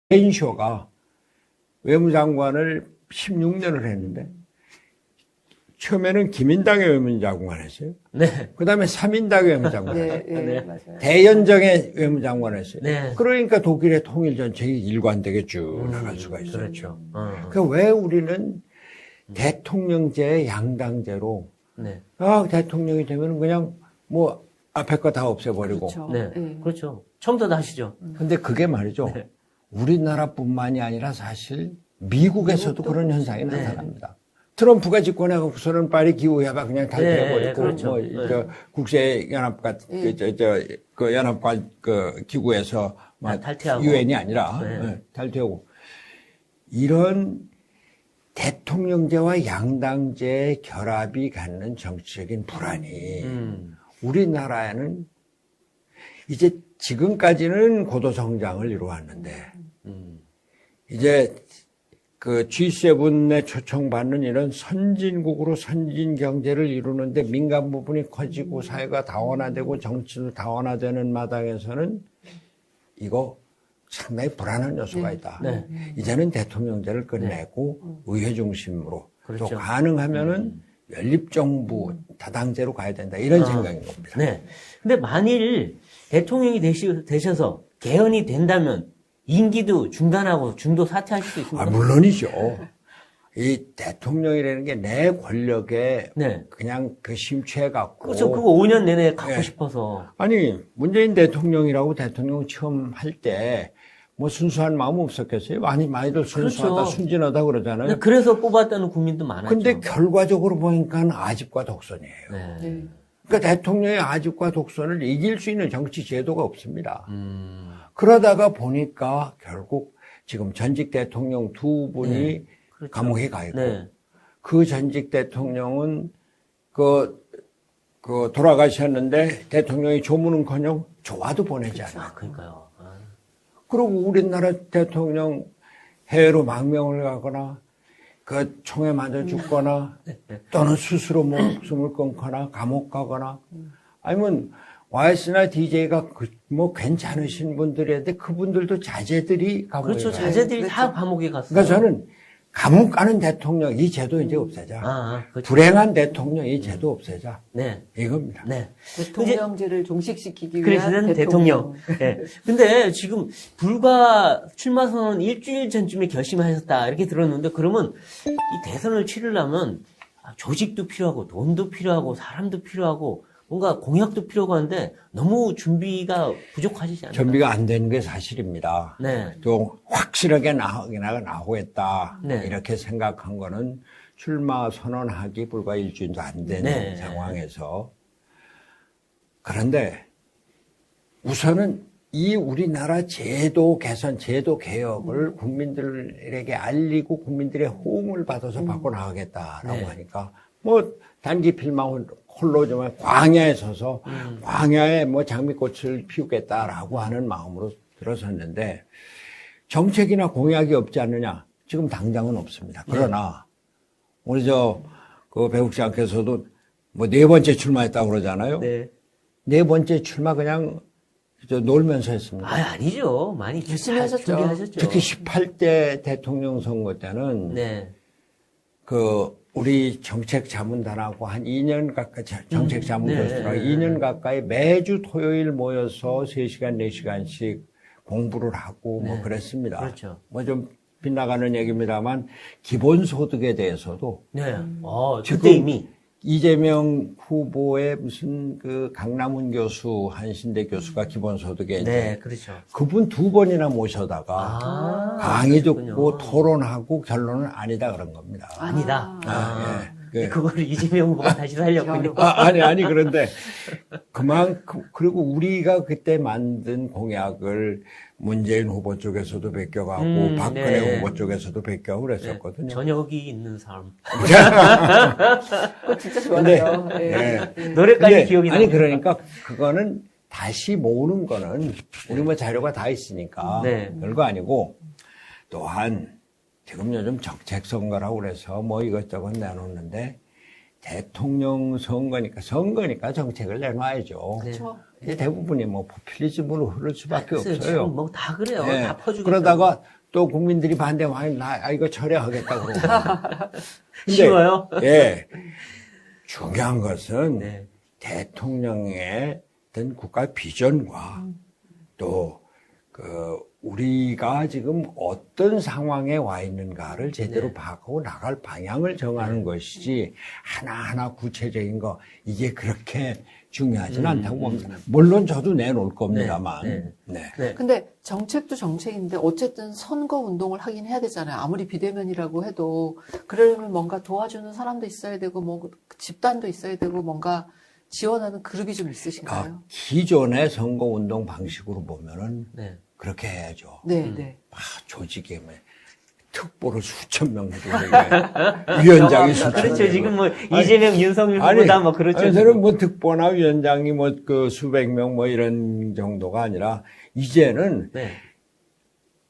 벤쇼가 외무장관을 16년을 했는데 처음에는 기민당의 외무장관 했어요. 네. 그 다음에 3인당의 외무장관 했어요. 네, 맞아요. 대연정의 외무장관 했어요. 네. 그러니까 독일의 통일 전쟁이 일관되게 쭉 나갈 수가 있어요. 그렇죠. 그러니까 왜 우리는 대통령제, 양당제로 네. 대통령이 되면 그냥 뭐 앞에 거 다 없애버리고. 그렇죠. 네. 네. 그렇죠. 처음부터 다 하시죠. 근데 그게 말이죠. 네. 우리나라뿐만이 아니라 사실 미국에서도 그런 현상이 네. 나타납니다. 트럼프가 집권해갖고서는 파리 기후협약 그냥 탈퇴해버리고, 네, 그렇죠. 뭐, 국제연합과, 그 연합과 그 기구에서 막 탈퇴하고. 유엔이 아니라, 네. 탈퇴하고. 이런 대통령제와 양당제의 결합이 갖는 정치적인 불안이 우리나라에는 이제 지금까지는 고도 성장을 이루었는데, 이제 그 G7에 초청받는 이런 선진국으로 선진 경제를 이루는데 민간 부분이 커지고 사회가 다원화되고 정치도 다원화되는 마당에서는 이거 상당히 불안한 요소가 있다. 네. 이제는 대통령제를 끝내고 의회 중심으로 그렇죠. 또 가능하면은 연립정부 다당제로 가야 된다. 이런 생각인 겁니다. 네. 근데 만일 대통령이 되셔서 개헌이 된다면 임기도 중단하고 중도 사퇴하실 수 있습니다. 물론이죠. 이 대통령이라는 게 내 권력에 네. 그냥 그 심취해갖고. 그렇죠. 그거 5년 내내 갖고 네. 싶어서. 아니, 문재인 대통령이라고 대통령 처음 할 때 뭐 순수한 마음 없었겠어요? 많이들 순수하다, 그렇죠. 순진하다 그러잖아요. 그래서 뽑았다는 국민도 많았죠. 근데 결과적으로 보니까 아집과 독선이에요. 네. 네. 그러니까 대통령의 아집과 독선을 이길 수 있는 정치 제도가 없습니다. 그러다가 보니까 결국 지금 전직 대통령 두 분이 네. 그렇죠. 감옥에 가 있고 네. 그 전직 대통령은 그 돌아가셨는데 대통령이 조문은커녕 조화도 보내지 않아. 그러니까요. 그리고 우리나라 대통령 해외로 망명을 가거나 그 총에 맞아 죽거나 또는 스스로 목숨을 끊거나 감옥 가거나 아니면 YS나 DJ가 뭐 괜찮으신 분들인데 그분들도 자제들이 감옥에 그렇죠. 가요. 자제들이 그렇죠. 다 감옥에 갔어요. 그러니까 저는 감옥 가는 대통령 이 제도 이제 없애자. 그렇죠. 불행한 대통령 이 제도 없애자. 네. 이겁니다. 네. 대통령제를 종식시키기 그래서 위한 대통령. 네. 근데 지금 불과 출마 선언 일주일 전쯤에 결심하셨다 이렇게 들었는데 그러면 이 대선을 치르려면 조직도 필요하고 돈도 필요하고 사람도 필요하고 뭔가 공약도 필요하고 하는데 너무 준비가 부족하시지 않나요? 준비가 안 되는 게 사실입니다. 네. 또 확실하게 나오겠다 네. 이렇게 생각한 거는 출마 선언하기 불과 일주일도 안 된 네. 상황에서 그런데 우선은 이 우리나라 제도 개선, 제도 개혁을 국민들에게 알리고 국민들의 호응을 받아서 바꿔나가겠다라고 네. 하니까 뭐 단기 필망 홀로 좀 광야에 서서 광야에 뭐 장미꽃을 피우겠다라고 하는 마음으로 들어섰는데 정책이나 공약이 없지 않느냐? 지금 당장은 없습니다. 그러나 우리 그 배국장께서도 뭐 4번째 출마했다고 그러잖아요. 네. 4번째 출마 그냥 놀면서 했습니다. 아니죠. 많이 열심히 하셨죠. 준비하셨죠. 특히 18대 대통령 선거 때는 네. 우리 정책자문단하고 한 2년 가까이, 정책자문단하고 네. 2년 가까이 매주 토요일 모여서 3시간, 4시간씩 공부를 하고 뭐 그랬습니다. 그렇죠. 뭐 좀 빗나가는 얘기입니다만, 기본소득에 대해서도. 네. 지금 그때 이미. 이재명 후보의 무슨 강남훈 교수, 한신대 교수가 기본소득에 네, 이제 그렇죠. 그분 2번이나 모셔다가 강의 듣고 토론하고 결론은 아니다 그런 겁니다. 아니다. 예. 그거를 이재명 후보가 다시 살렸군요. 아니, 그런데 그리고 우리가 그때 만든 공약을 문재인 후보 쪽에서도 베껴가고 박근혜 네. 후보 쪽에서도 베껴가고 그랬었거든요. 저녁이 있는 사람. 그거 진짜 좋아요. 네. 노래까지 기억이 나요. 아니, 그러니까 그거는 다시 모으는 거는 우리 뭐 자료가 다 있으니까 네. 별거 아니고 또한 지금 요즘 정책 선거라고 그래서 뭐 이것저것 내놓는데 대통령 선거니까 정책을 내놔야죠. 그렇죠. 대부분이 뭐 포퓰리즘으로 흐를 수밖에 글쎄요, 없어요. 지금 뭐 다 그래요. 네. 다 퍼주고. 그러다가 또 국민들이 반대하면 이거 철회하겠다 그러고. 근데, 쉬워요? 예. 중요한 것은 네. 대통령의 어떤 국가 비전과 또 우리가 지금 어떤 상황에 와 있는가를 제대로 네. 파악하고 나갈 방향을 정하는 것이지 하나하나 구체적인 거 이게 그렇게 중요하지는 않다고 봅니다. 물론 저도 내놓을 겁니다만. 네. 네. 네. 근데 정책도 정책인데 어쨌든 선거 운동을 하긴 해야 되잖아요. 아무리 비대면이라고 해도 그러려면 뭔가 도와주는 사람도 있어야 되고 뭐 집단도 있어야 되고 뭔가 지원하는 그룹이 좀 있으신가요? 기존의 선거 운동 방식으로 보면은 네. 그렇게 해야죠. 네, 네. 조직에 뭐 특보를 수천 명 해도 위원장이 수천 명. 그렇죠. 지금 뭐 이재명, 윤석열 후보다 뭐 그렇죠. 저는 뭐 특보나 위원장이 뭐 그 수백 명 뭐 이런 정도가 아니라 이제는 네.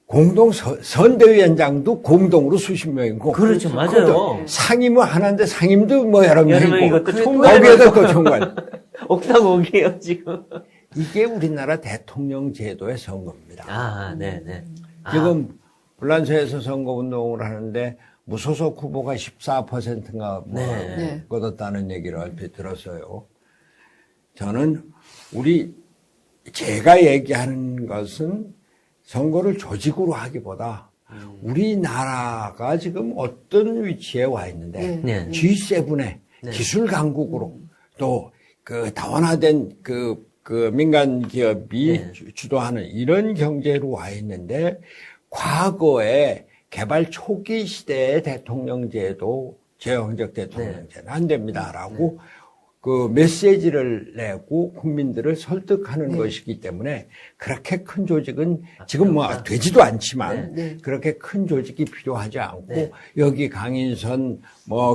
공동 선대위원장도 공동으로 수십 명이고. 그렇죠. 맞아요. 상임은 하나인데 상임도 뭐 여러 명이고. 명이고 또 총괄. 거기에다 또 총괄. 옥상 오기예요 지금. 이게 우리나라 대통령 제도의 선거입니다. 아, 네, 네. 지금 불란서에서 선거 운동을 하는데 무소속 후보가 14%인가 뭐 네. 얻었다는 얘기를 얼핏 들었어요. 저는 제가 얘기하는 것은 선거를 조직으로 하기보다 우리나라가 지금 어떤 위치에 와 있는데 네. G7의 네. 기술 강국으로 또 그 다원화된 그 민간 기업이 네. 주도하는 이런 경제로 와 있는데 과거에 개발 초기 시대의 대통령제도 제왕적 대통령제는 안 됩니다라고 그 메시지를 내고 국민들을 설득하는 것이기 때문에 그렇게 큰 조직은 지금 뭐 되지도 않지만 그렇게 큰 조직이 필요하지 않고 여기 강인선 뭐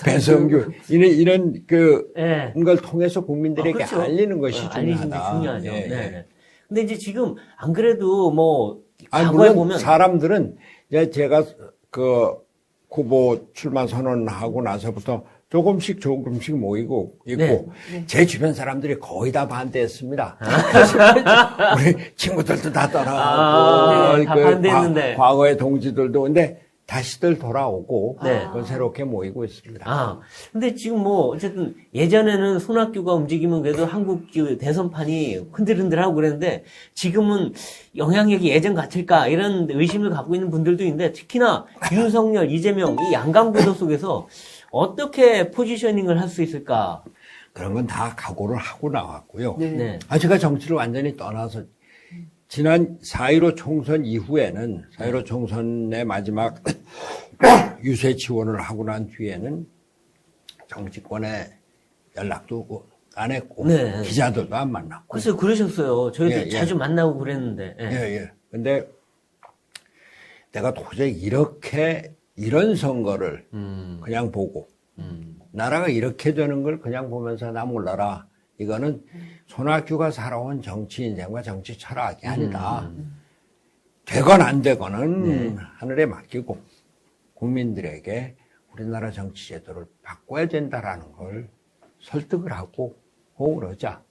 배성규 이런 걸 통해서 국민들에게 그렇죠. 알리는 것이 알리는 게 중요하다. 중요하죠. 예, 네. 예. 근데 이제 지금 안 그래도 뭐 과거에 물론 보면 사람들은 이제 제가 그 후보 출마 선언하고 나서부터 조금씩 모이고 있고 네. 제 주변 사람들이 거의 다 반대했습니다. 우리 친구들도 다 떠나고 다 반대했는데. 과거의 동지들도 근데 다시들 돌아오고 네. 새롭게 모이고 있습니다. 아, 근데 지금 뭐, 어쨌든, 예전에는 손학규가 움직이면 그래도 한국 대선판이 흔들흔들하고 그랬는데, 지금은 영향력이 예전 같을까, 이런 의심을 갖고 있는 분들도 있는데, 특히나 윤석열, 이재명, 이 양강구도 속에서 어떻게 포지셔닝을 할 수 있을까? 그런 건 다 각오를 하고 나왔고요. 네. 제가 정치를 완전히 떠나서 지난 4.15 총선 이후에는 4.15 총선의 마지막 유세 지원을 하고 난 뒤에는 정치권에 연락도 안 했고 네. 기자들도 안 만났고. 글쎄요, 그러셨어요. 저희도 예. 자주 만나고 그랬는데. 예. 예. 근데 내가 도저히 이런 선거를 그냥 보고 나라가 이렇게 되는 걸 그냥 보면서 나 몰라라. 이거는 손학규가 살아온 정치 인생과 정치 철학이 아니다. 되건 안 되건은 하늘에 맡기고 국민들에게 우리나라 정치 제도를 바꿔야 된다라는 걸 설득을 하고 호응을 하자.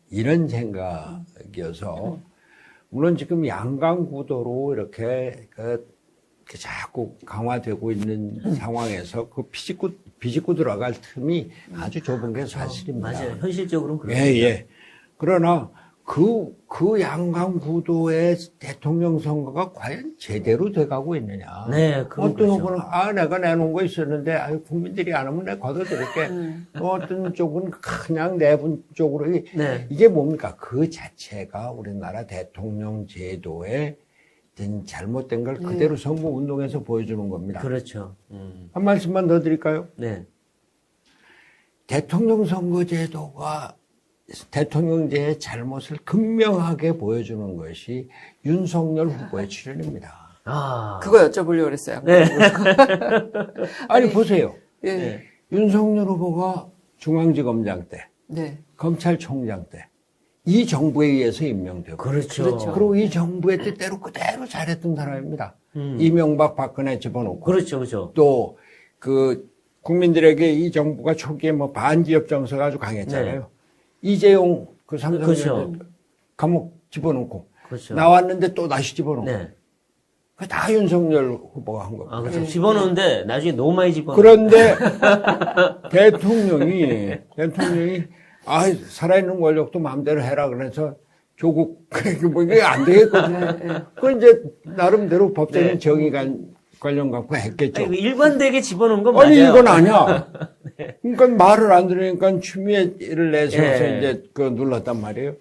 이런 생각이어서 물론 지금 양강 구도로 이렇게 자꾸 강화되고 있는 상황에서 그 비집고 들어갈 틈이 아주 좁은 게 사실입니다. 맞아요. 현실적으로는 그렇습니다. 예. 그러나 그 양강 구도의 대통령 선거가 과연 제대로 돼가고 있느냐. 네, 어떤 그렇죠. 후보는 내가 내놓은 거 있었는데 국민들이 안 하면 내가 걷어들일게. 어떤 쪽은 그냥 내분 쪽으로 이게 뭡니까? 그 자체가 우리나라 대통령 제도의 잘못된 걸 그대로 선거 운동에서 보여주는 겁니다. 그렇죠. 한 말씀만 더 드릴까요? 네. 대통령 선거제도가 대통령제의 잘못을 극명하게 보여주는 것이 윤석열 후보의 출연입니다. 그거 여쭤보려고 그랬어요. 네. 아니 보세요. 네. 윤석열 후보가 중앙지검장 때, 검찰총장 때, 이 정부에 의해서 임명되고. 그렇죠. 그리고 이 정부의 뜻대로 그대로 잘했던 사람입니다. 이명박, 박근혜 집어넣고. 그렇죠. 또, 국민들에게 이 정부가 초기에 반기업 정서가 아주 강했잖아요. 이재용, 삼성전자 감옥 집어넣고. 그렇죠. 나왔는데 또 다시 집어넣고. 그 다 윤석열 후보가 한 겁니다. 아, 그렇죠. 네. 집어넣는데 나중에 너무 많이 집어넣어. 그런데 대통령이 살아있는 권력도 마음대로 해라 그래서 조국 뭐 이게 안 되겠거든요. 그 이제 나름대로 법적인 네. 정의 관련 갖고 했겠죠. 아니, 일관되게 집어넣은 건 아니 맞아요. 이건 아니야. 그러니까 말을 안 들으니까 추미애를 내세워서 네. 이제 그 눌렀단 말이에요.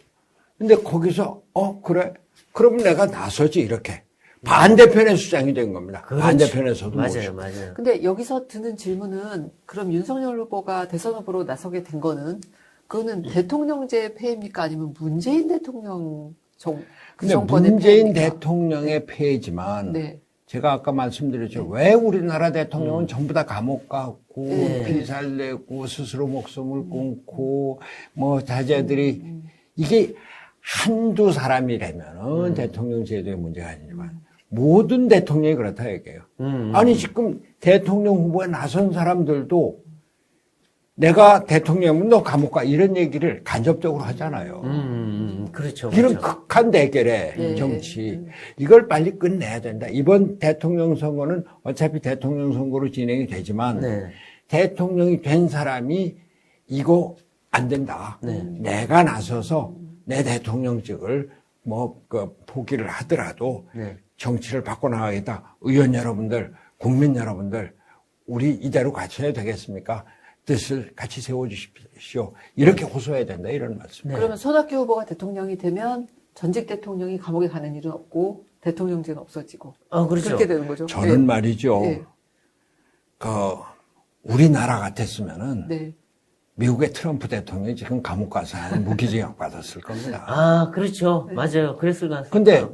근데 거기서 그래? 그럼 내가 나서지 이렇게 반대편의 수장이 된 겁니다. 그렇죠. 반대편에서도 맞아요, 모시고. 맞아요. 근데 여기서 드는 질문은 그럼 윤석열 후보가 대선 후보로 나서게 된 거는 그거는 대통령제 폐해입니까? 아니면 문재인 대통령 그 근데 정권의 문재인 폐해입니까? 대통령의 폐해지만 네. 제가 아까 말씀드렸죠. 왜 우리나라 대통령은 전부 다 감옥 가고 네. 피살 내고 스스로 목숨을 끊고 뭐 자제들이 이게 한두 사람이라면은 대통령 제도의 문제가 아니지만 모든 대통령이 그렇다 얘기해요. 아니 지금 대통령 후보에 나선 사람들도 내가 대통령이면 너 감옥 가 이런 얘기를 간접적으로 하잖아요. 그렇죠. 이런 그렇죠. 극한 대결의 네. 정치 이걸 빨리 끝내야 된다. 이번 대통령 선거는 어차피 대통령 선거로 진행이 되지만 네. 대통령이 된 사람이 이거 안 된다. 네. 내가 나서서 내 대통령직을 포기를 하더라도 네. 정치를 바꿔나가겠다. 의원 여러분들, 국민 여러분들, 우리 이대로 갖춰야 되겠습니까? 뜻을 같이 세워주십시오. 이렇게 호소해야 된다. 이런 말씀. 네. 그러면 손학규 후보가 대통령이 되면 전직 대통령이 감옥에 가는 일은 없고 대통령제는 없어지고 그렇죠. 그렇게 되는 거죠. 저는 말이죠. 네. 우리나라 같았으면은 네. 미국의 트럼프 대통령이 지금 감옥 가서 한 무기징역 받았을 겁니다. 아, 그렇죠. 맞아요. 그랬을 것 같습니다. 근데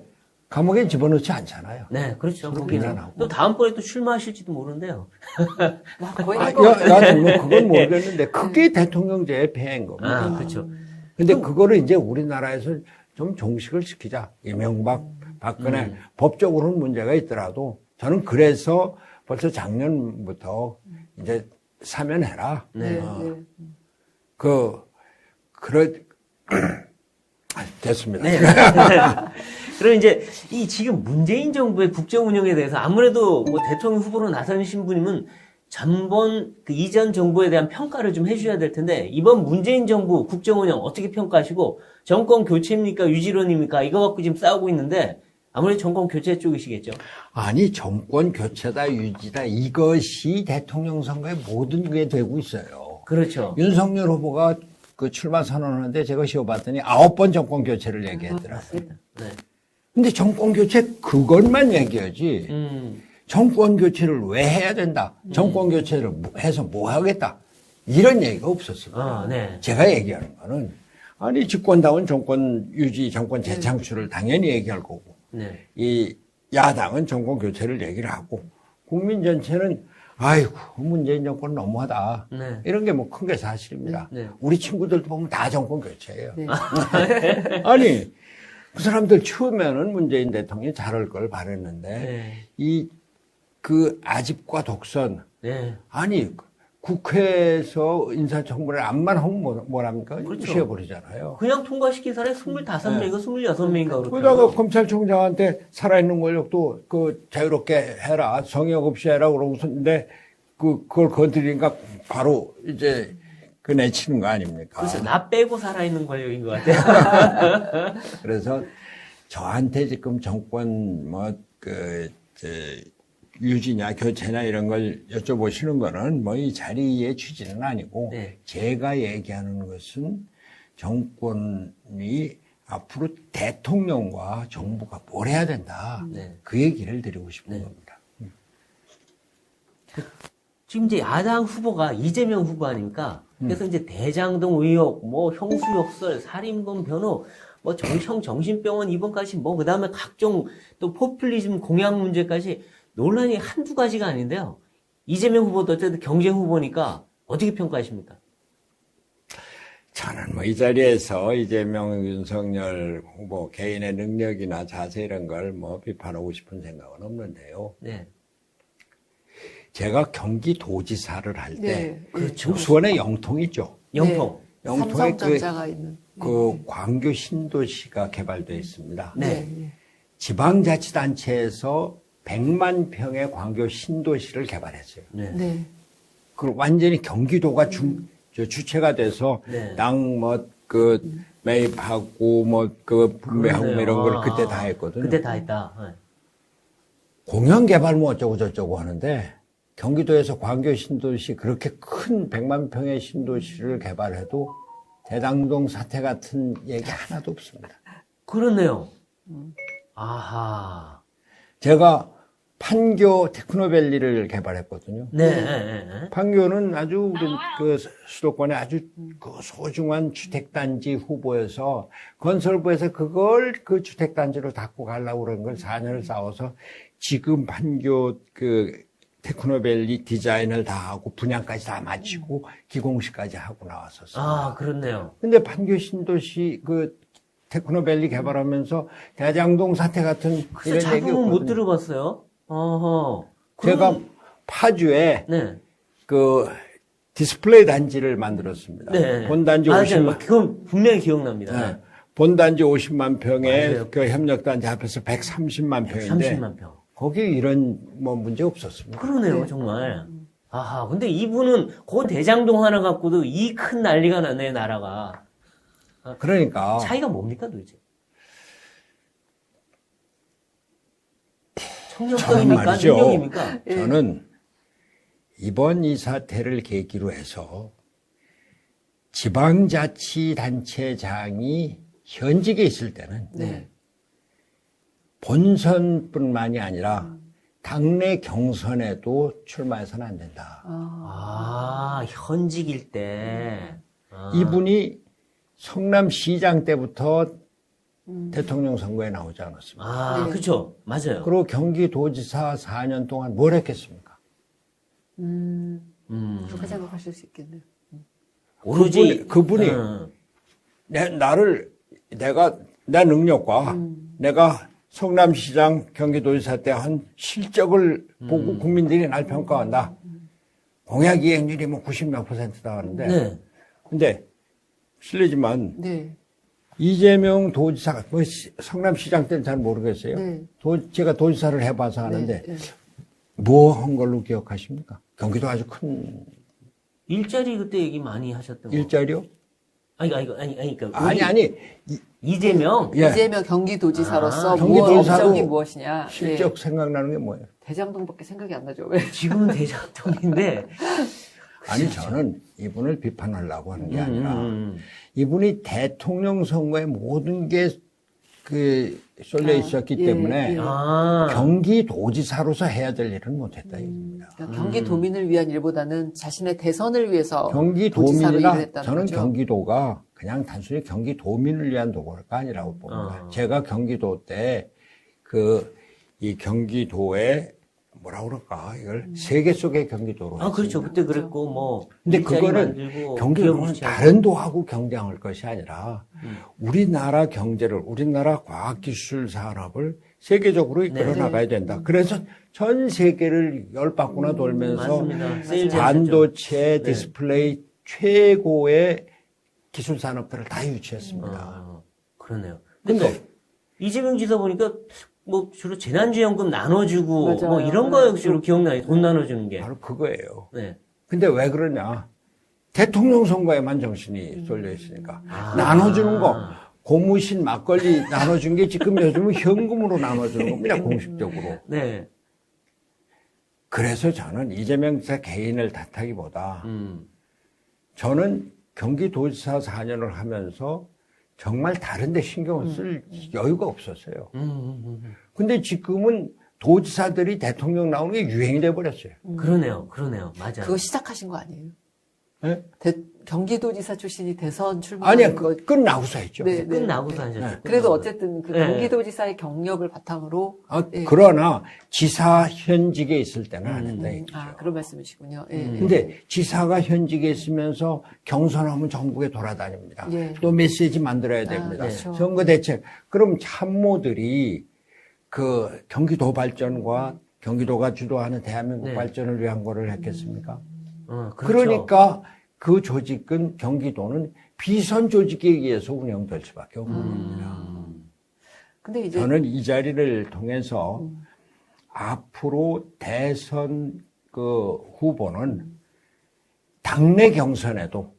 감옥에 집어넣지 않잖아요. 네, 그렇죠. 서로 거기는. 비난하고. 또 다음번에 또 출마하실지도 모르는데요. 와, 거의 나 할것 같아요. 정말 그건 모르겠는데 그게 대통령제의 폐해인 겁니다. 아, 그렇죠. 근데 그거를 이제 우리나라에서 좀 종식을 시키자. 이명박, 박근혜 법적으로는 문제가 있더라도 저는 그래서 벌써 작년부터 이제 사면해라. 네. 네. 됐습니다. 네. 그럼 이제 이 지금 문재인 정부의 국정 운영에 대해서 아무래도 뭐 대통령 후보로 나서신 분이면 전번 그 이전 정부에 대한 평가를 좀 해주셔야 될 텐데 이번 문재인 정부 국정 운영 어떻게 평가하시고 정권 교체입니까 유지론입니까 이거 갖고 지금 싸우고 있는데 아무래도 정권 교체 쪽이시겠죠? 아니 정권 교체다 유지다 이것이 대통령 선거의 모든 게 되고 있어요. 그렇죠. 윤석열 후보가 그 출마 선언하는데 제가 쉬어봤더니 9번 정권 교체를 얘기했더라고요. 네. 근데 정권 교체 그것만 얘기하지. 정권 교체를 왜 해야 된다. 정권 교체를 해서 뭐 하겠다. 이런 얘기가 없었습니다. 아, 네. 제가 얘기하는 거는 아니 집권당은 정권 유지, 정권 재창출을 당연히 얘기할 거고 네. 이 야당은 정권 교체를 얘기를 하고 국민 전체는 아이고 문재인 정권 너무하다. 네. 이런 게 뭐 큰 게 사실입니다. 네. 우리 친구들도 보면 다 정권 교체예요. 네. 아니 그 사람들 처음에는 문재인 대통령이 잘할 걸 바랬는데 네. 그 아집과 독선 네. 아니 국회에서 인사청문회 안만 하면 뭐랍니까? 그렇죠. 무시해버리잖아요. 그냥 통과시킨 사람이 25명인가 26명인가 그러다가 그렇더라고요. 검찰총장한테 살아있는 권력도 그 자유롭게 해라, 성역 없이 해라 그러고서인데 그걸 건드리니까 바로 이제 그 내치는 거 아닙니까? 그래서 나 빼고 살아있는 권력인 것 같아요. 그래서 저한테 지금 정권 유지냐 교체냐 이런 걸 여쭤보시는 거는 뭐 이 자리의 취지는 아니고 네. 제가 얘기하는 것은 정권이 앞으로 대통령과 정부가 뭘 해야 된다. 네. 그 얘기를 드리고 싶은 겁니다. 지금 이제 야당 후보가 이재명 후보 아닙니까? 그래서 이제 대장동 의혹, 뭐 형수욕설, 살인범 변호, 뭐 정신병원 입원까지 뭐 그다음에 각종 또 포퓰리즘 공약 문제까지 논란이 한두 가지가 아닌데요. 이재명 후보도 어쨌든 경쟁 후보니까 어떻게 평가하십니까? 저는 뭐 이 자리에서 이재명, 윤석열 후보 개인의 능력이나 자세 이런 걸 뭐 비판하고 싶은 생각은 없는데요. 네. 제가 경기도지사를 할 때 네. 그렇죠. 수원에 영통 있죠. 영통. 영통에 삼성전자가 있는. 그 광교 신도시가 개발되어 있습니다. 네. 네. 지방자치단체에서 100만 평의 광교 신도시를 개발했어요. 네. 네. 그 완전히 경기도가 주체가 돼서 네. 땅 매입하고 분배하고 그러네요. 이런 걸 그때 다 했거든요. 그때 다 했다. 네. 공영 개발 뭐 어쩌고 저쩌고 하는데 경기도에서 광교 신도시 그렇게 큰 100만 평의 신도시를 개발해도 대장동 사태 같은 얘기 하나도 없습니다. 그렇네요. 아하. 제가 판교 테크노밸리를 개발했거든요. 네. 네. 판교는 아주 우리 그 수도권의 아주 그 소중한 주택단지 후보여서 건설부에서 그걸 그 주택단지로 갖고 가려고 그런 걸 4년을 싸워서 지금 판교 그 테크노밸리 디자인을 다 하고 분양까지 다 마치고 기공식까지 하고 나왔었어요. 아, 그렇네요. 근데 판교 신도시 그 테크노밸리 개발하면서 대장동 사태 같은 글쎄, 이런 잘 얘기 보면 못 없거든요. 들어봤어요. 어허. 제가 파주에 네. 그 디스플레이 단지를 만들었습니다. 네. 본단지 맞아요. 50만, 그건 분명히 기억납니다. 네. 본단지 50만 평에 맞아요. 그 협력단지 합해서 130만 평인데 30만 평. 거기 이런 뭐 문제 없었습니다. 그러네요, 네. 정말. 아하, 근데 이분은 그 대장동 하나 갖고도 이 큰 난리가 났네, 나라가. 그러니까 차이가 뭡니까, 도대체? 저는 청렴성입니까? 말이죠. 능력입니까? 저는 이번 이 사태를 계기로 해서 지방자치단체장이 현직에 있을 때는 네. 본선뿐만이 아니라 당내 경선에도 출마해서는 안 된다. 아, 현직일 때. 아. 이분이 성남시장 때부터 대통령 선거에 나오지 않았습니까? 아, 네. 그쵸. 맞아요. 그리고 경기도지사 4년 동안 뭘 했겠습니까? 그렇게 생각하실 수 있겠네요. 오로지. 그분이 내 능력과 내가 성남시장 경기도지사 때 한 실적을 보고 국민들이 날 평가한다. 공약 이행률이 뭐 90몇 % 나왔는데. 네. 근데 실례지만 네. 이재명 도지사가 뭐 성남시장 때는 잘 모르겠어요. 네. 제가 도지사를 해봐서 아는데 네. 뭐 한 걸로 기억하십니까? 경기도 아주 큰 일자리 그때 얘기 많이 하셨던 거. 일자리요? 그러니까. 아니 이재명. 예. 이재명 경기도지사로서 아, 경기도지사로 업적이 무엇이냐. 실적 예. 생각나는 게 뭐예요? 대장동밖에 생각이 안 나죠. 왜? 지금은 대장동인데. 아니 저는 이분을 비판하려고 하는 게 아니라 이분이 대통령 선거에 모든 게 그 쏠려 있었기 예, 때문에 예. 아. 경기도지사로서 해야 될 일은 못했다 이겁니다. 그러니까 경기도민을 위한 일보다는 자신의 대선을 위해서 도지사로 경기도민이나 일을 했다는 저는 거죠. 경기도가 그냥 단순히 경기도민을 위한 도구가 아니라고 봅니다. 제가 경기도 때 이 경기도에 뭐라 그럴까 이걸 세계 속의 경기도로 아, 그렇죠. 했습니다. 그때 그랬고, 뭐. 근데 일자리 그거는 만들고, 경기도는 기업 유치하고. 다른 도하고 경쟁할 것이 아니라 우리나라 경제를 우리나라 과학기술 산업을 세계적으로 이끌어 네. 나가야 된다. 그래서 전 세계를 열 바꾸나 돌면서 맞습니다. 세일즈 반도체, 네. 디스플레이 최고의 기술 산업들을 다 유치했습니다. 그러네요. 근데 근데 이재명 지사 보니까 뭐 주로 재난지원금 나눠주고 맞아요. 뭐 이런 거 주로 기억나요. 돈 나눠주는 게. 바로 그거예요. 네. 근데 왜 그러냐? 대통령 선거에만 정신이 쏠려 있으니까. 나눠주는 거, 고무신 막걸리 나눠준 게 지금 요즘은 현금으로 나눠주는 겁니다, 공식적으로. 네. 그래서 저는 이재명 지사 개인을 탓하기보다 저는 경기도지사 4년을 하면서 정말 다른 데 신경을 쓸 여유가 없었어요. 근데 지금은 도지사들이 대통령 나오는 게 유행이 돼버렸어요. 그러네요. 맞아요. 그거 시작하신 거 아니에요? 네? 경기도지사 출신이 대선 출마하는 아니야, 거. 끝나고서 했죠. 네, 네. 끝나고서 하셨죠. 그래도 어쨌든 그 네. 경기도지사의 경력을 바탕으로. 예. 그러나 지사 현직에 있을 때는 안 했다. 이거죠. 그런 말씀이시군요. 예, 예. 근데 지사가 현직에 있으면서 경선하면 전국에 돌아다닙니다. 예. 또 메시지 만들어야 됩니다. 그렇죠. 선거 대책. 그럼 참모들이 그 경기도 발전과 경기도가 주도하는 대한민국 네. 발전을 위한 거를 했겠습니까? 그렇죠. 그러니까 그 조직은 경기도는 비선 조직에 의해서 운영될 수밖에 없는 겁니다. 근데 이제 저는 이 자리를 통해서 앞으로 대선 그 후보는 당내 경선에도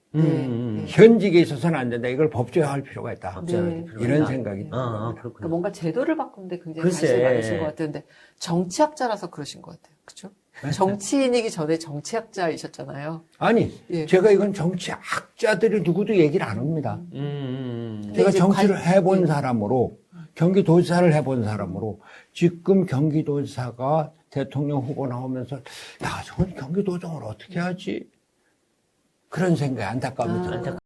현직에 있어서는 안 된다. 이걸 법제화할 필요가 있다. 네. 이런 생각이 듭니다. 그렇군요. 그러니까 뭔가 제도를 바꾸는데 굉장히 글쎄. 관심이 많으신 것 같은데 정치학자라서 그러신 것 같아요. 그렇죠? 정치인이기 전에 정치학자이셨잖아요. 아니, 예. 제가 이건 정치학자들이 누구도 얘기를 안 합니다. 근데 제가 이제 정치를 해본 예. 사람으로, 경기도지사를 해본 사람으로, 지금 경기도지사가 대통령 후보 나오면서, 야, 저건 경기도정을 어떻게 하지? 그런 생각이 안타까움이 들어요.